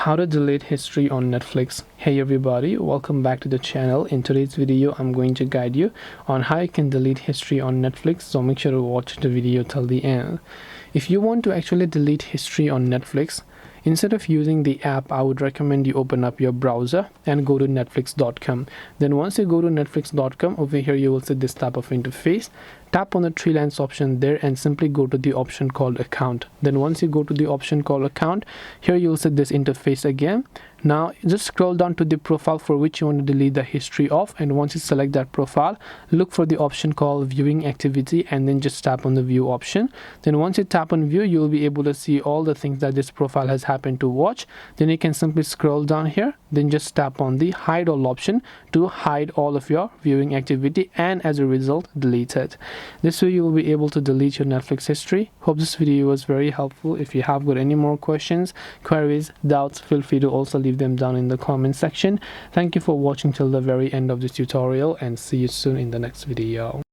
How to delete history on Netflix. Hey everybody, welcome back to the channel. In today's video I'm going to guide you on how you can delete history on Netflix, so make sure to watch the video till the end. If you want to actually delete history on Netflix, instead of using the app, I would recommend you open up your browser and go to netflix.com. Then once you go to netflix.com, over here you will see this type of interface. Tap on the three lines option there and simply go to the option called account. Then once you go to the option called account, here you'll see this interface again. Now just scroll down to the profile for which you want to delete the history of, and once you select that profile, look for the option called viewing activity and then just tap on the view option. Then once you tap on view, you'll be able to see all the things that this profile has happened to watch. Then you can simply scroll down here, then just tap on the hide all option to hide all of your viewing activity and as a result delete it. This way you will be able to delete your Netflix history. Hope this video was very helpful. If you have got any more questions, queries, doubts, feel free to also leave them down in the comment section. Thank you for watching till the very end of this tutorial and see you soon in the next video.